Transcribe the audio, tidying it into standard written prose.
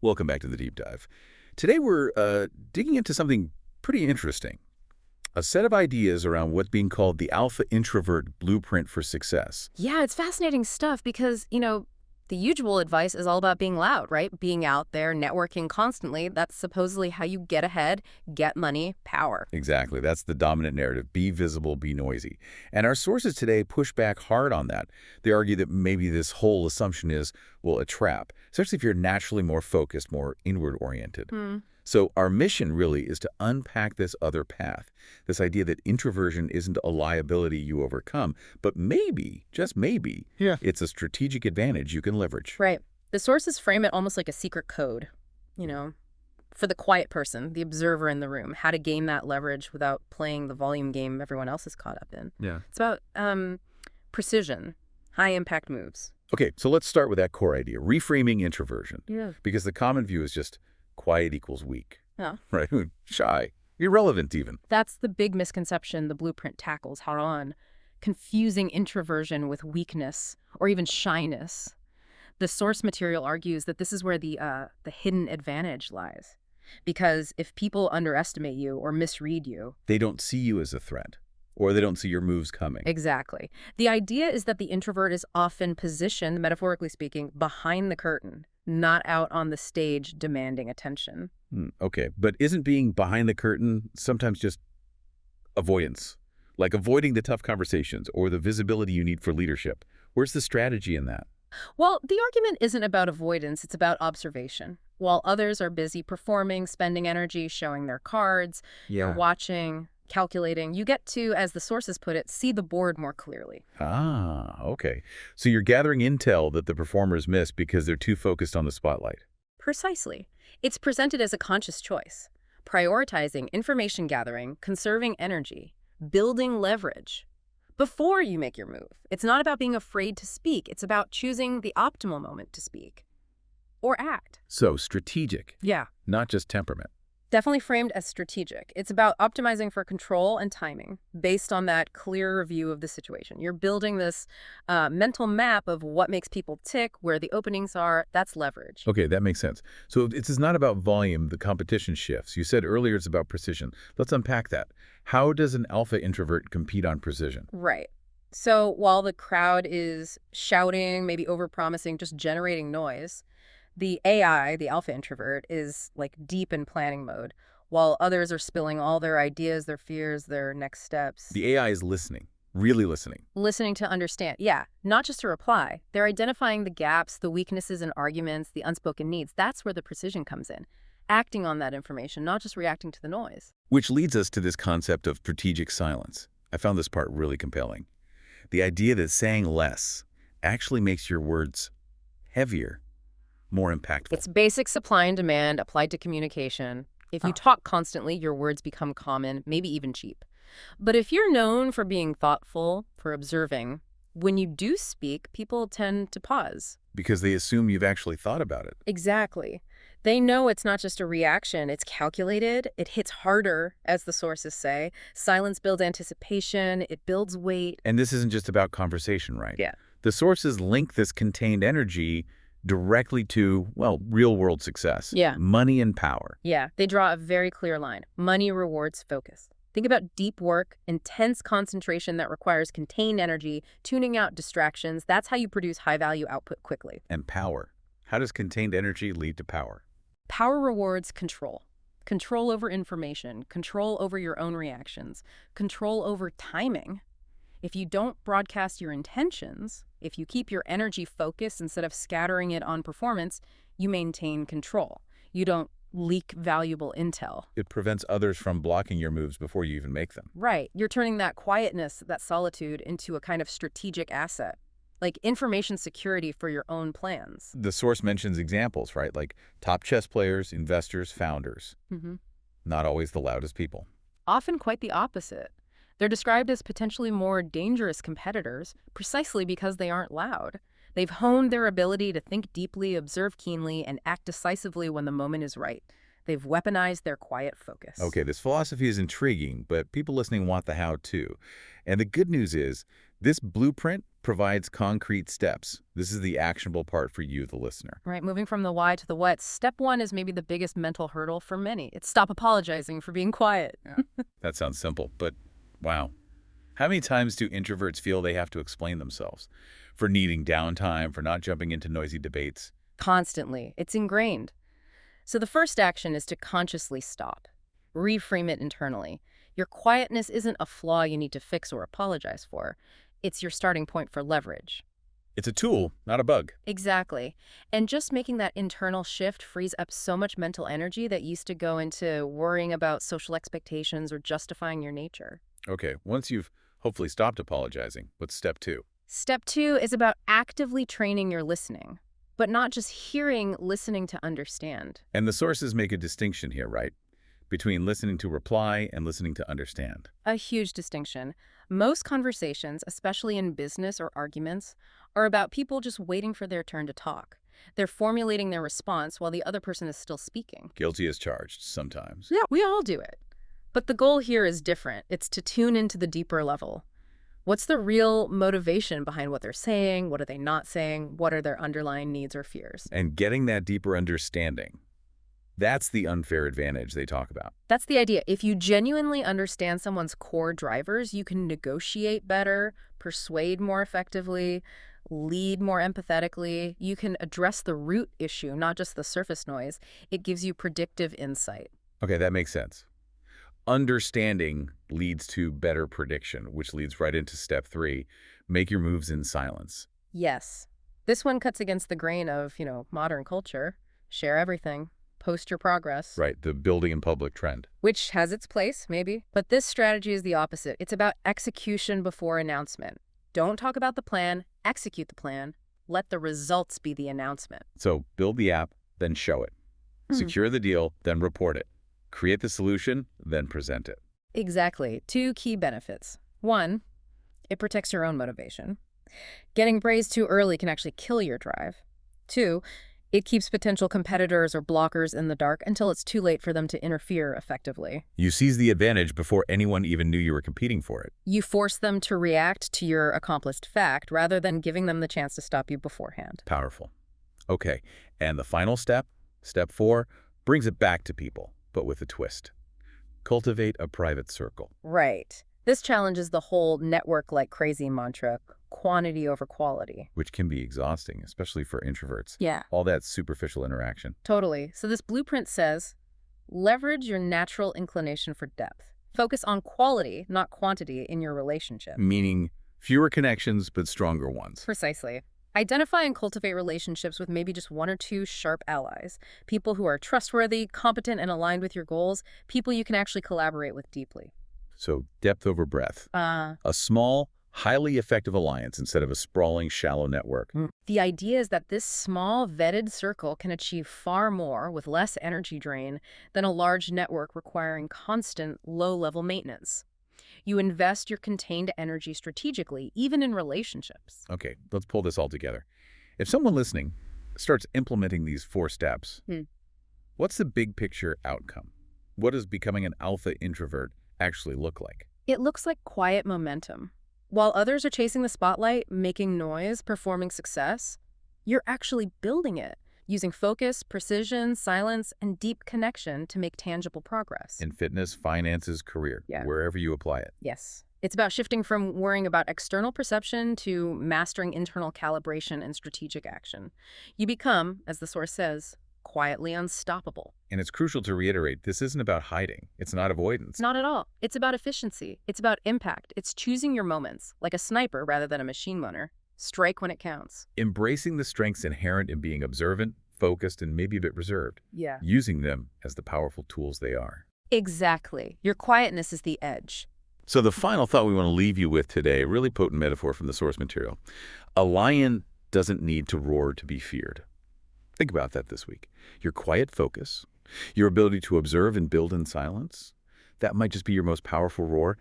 Welcome back to the Deep Dive. Today we're digging into something pretty interesting, a set of ideas around what's being called the Alpha Introvert Blueprint for Success. Yeah, it's fascinating stuff because, the usual advice is all about being loud, right? Being out there, networking constantly. That's supposedly how you get ahead, get money, power. Exactly. That's the dominant narrative. Be visible, be noisy. And our sources today push back hard on that. They argue that maybe this whole assumption is, well, a trap, especially if you're naturally more focused, more inward-oriented. So our mission really is to unpack this other path, this idea that introversion isn't a liability you overcome, but maybe, just maybe, it's a strategic advantage you can leverage. Right. The sources frame it almost like a secret code, you know, for the quiet person, the observer in the room, how to gain that leverage without playing the volume game everyone else is caught up in. Yeah. It's about precision, high-impact moves. Okay, so let's start with that core idea, reframing introversion. Yeah. Because the common view is just quiet equals weak. Yeah. Right? Shy. Irrelevant even. That's the big misconception the blueprint tackles head-on, confusing introversion with weakness or even shyness. The source material argues that this is where the hidden advantage lies. Because if people underestimate you or misread you... They don't see you as a threat, or they don't see your moves coming. Exactly. The idea is that the introvert is often positioned, metaphorically speaking, behind the curtain, not out on the stage demanding attention. Okay, but isn't being behind the curtain sometimes just avoidance? Like avoiding the tough conversations or the visibility you need for leadership? Where's the strategy in that? Well, the argument isn't about avoidance, it's about observation. While others are busy performing, spending energy, showing their cards, you're watching, calculating, you get to, as the sources put it, see the board more clearly. Ah, okay. So you're gathering intel that the performers miss because they're too focused on the spotlight. Precisely. It's presented as a conscious choice, prioritizing information gathering, conserving energy, building leverage before you make your move. It's not about being afraid to speak. It's about choosing the optimal moment to speak or act. So strategic. Yeah. Not just temperament. Definitely framed as strategic. It's about optimizing for control and timing based on that clearer view of the situation. You're building this mental map of what makes people tick, where the openings are. That's leverage. Okay, that makes sense. So it is not about volume, the competition shifts. You said earlier it's about precision. Let's unpack that. How does an alpha introvert compete on precision? Right. So while the crowd is shouting, maybe overpromising, just generating noise, the AI, the alpha introvert, is like deep in planning mode, while others are spilling all their ideas, their fears, their next steps. The AI is listening, really listening. Listening to understand, yeah, not just to reply. They're identifying the gaps, the weaknesses in arguments, the unspoken needs. That's where the precision comes in. Acting on that information, not just reacting to the noise. Which leads us to this concept of strategic silence. I found this part really compelling. The idea that saying less actually makes your words heavier, more impactful. It's basic supply and demand applied to communication. If you talk constantly, your words become common, maybe even cheap. But if you're known for being thoughtful, for observing, when you do speak, people tend to pause. Because they assume you've actually thought about it. Exactly. They know it's not just a reaction, it's calculated, it hits harder, as the sources say. Silence builds anticipation, it builds weight. And this isn't just about conversation, right? Yeah. The sources link this contained energy directly to, well, real-world success. Yeah. Money and power. Yeah, they draw a very clear line. Money rewards focus. Think about deep work, intense concentration that requires contained energy, tuning out distractions. That's how you produce high-value output quickly. And power. How does contained energy lead to power? Power rewards control. Control over information, control over your own reactions, control over timing. If you don't broadcast your intentions, if you keep your energy focused instead of scattering it on performance, you maintain control. You don't leak valuable intel. It prevents others from blocking your moves before you even make them. Right. You're turning that quietness, that solitude, into a kind of strategic asset, like information security for your own plans. The source mentions examples, right? Like top chess players, investors, founders. Not always the loudest people. Often quite the opposite. They're described as potentially more dangerous competitors precisely because they aren't loud. They've honed their ability to think deeply, observe keenly, and act decisively when the moment is right. They've weaponized their quiet focus. Okay, this philosophy is intriguing, but people listening want the how-to. And the good news is, this blueprint provides concrete steps. This is the actionable part for you, the listener. Right, moving from the why to the what. Step one is maybe the biggest mental hurdle for many. It's stop apologizing for being quiet. Yeah. That sounds simple, but wow. How many times do introverts feel they have to explain themselves for needing downtime, for not jumping into noisy debates? Constantly. It's ingrained. So the first action is to consciously stop. Reframe it internally. Your quietness isn't a flaw you need to fix or apologize for. It's your starting point for leverage. It's a tool, not a bug. Exactly. And just making that internal shift frees up so much mental energy that used to go into worrying about social expectations or justifying your nature. Okay, once you've hopefully stopped apologizing, what's step two? Step two is about actively training your listening, but not just hearing, listening to understand. And the sources make a distinction here, right? Between listening to reply and listening to understand. A huge distinction. Most conversations, especially in business or arguments, are about people just waiting for their turn to talk. They're formulating their response while the other person is still speaking. Guilty as charged, sometimes. Yeah, we all do it. But the goal here is different. It's to tune into the deeper level. What's the real motivation behind what they're saying? What are they not saying? What are their underlying needs or fears? And getting that deeper understanding. That's the unfair advantage they talk about. That's the idea. If you genuinely understand someone's core drivers, you can negotiate better, persuade more effectively, lead more empathetically. You can address the root issue, not just the surface noise. It gives you predictive insight. Okay, that makes sense. Understanding leads to better prediction, which leads right into step three. Make your moves in silence. Yes. This one cuts against the grain of, modern culture. Share everything. Post your progress. Right, the building in public trend. Which has its place, maybe. But this strategy is the opposite. It's about execution before announcement. Don't talk about the plan, execute the plan. Let the results be the announcement. So build the app, then show it. Secure the deal, then report it. Create the solution, then present it. Exactly. Two key benefits. One, it protects your own motivation. Getting praised too early can actually kill your drive. Two, it keeps potential competitors or blockers in the dark until it's too late for them to interfere effectively. You seize the advantage before anyone even knew you were competing for it. You force them to react to your accomplished fact rather than giving them the chance to stop you beforehand. Powerful. Okay, and the final step, step four, brings it back to people, but with a twist. Cultivate a private circle. Right. This challenges the whole network like crazy mantra, quantity over quality. Which can be exhausting, especially for introverts. Yeah. All that superficial interaction. Totally. So this blueprint says, leverage your natural inclination for depth. Focus on quality, not quantity, in your relationship. Meaning fewer connections, but stronger ones. Precisely. Identify and cultivate relationships with maybe just one or two sharp allies. People who are trustworthy, competent, and aligned with your goals. People you can actually collaborate with deeply. So depth over breadth. A small, highly effective alliance instead of a sprawling, shallow network. The idea is that this small, vetted circle can achieve far more with less energy drain than a large network requiring constant, low-level maintenance. You invest your contained energy strategically, even in relationships. Okay, let's pull this all together. If someone listening starts implementing these four steps, what's the big picture outcome? What does becoming an alpha introvert actually look like? It looks like quiet momentum. While others are chasing the spotlight, making noise, performing success, you're actually building it, using focus, precision, silence, and deep connection to make tangible progress. In fitness, finances, career, wherever you apply it. Yes. It's about shifting from worrying about external perception to mastering internal calibration and strategic action. You become, as the source says, quietly unstoppable. And it's crucial to reiterate, this isn't about hiding. It's not avoidance. Not at all. It's about efficiency. It's about impact. It's choosing your moments, like a sniper rather than a machine gunner. Strike when it counts. Embracing the strengths inherent in being observant, focused, and maybe a bit reserved. Yeah. Using them as the powerful tools they are. Exactly. Your quietness is the edge. So the final thought we want to leave you with today, a really potent metaphor from the source material. A lion doesn't need to roar to be feared. Think about that this week. Your quiet focus, your ability to observe and build in silence, that might just be your most powerful roar.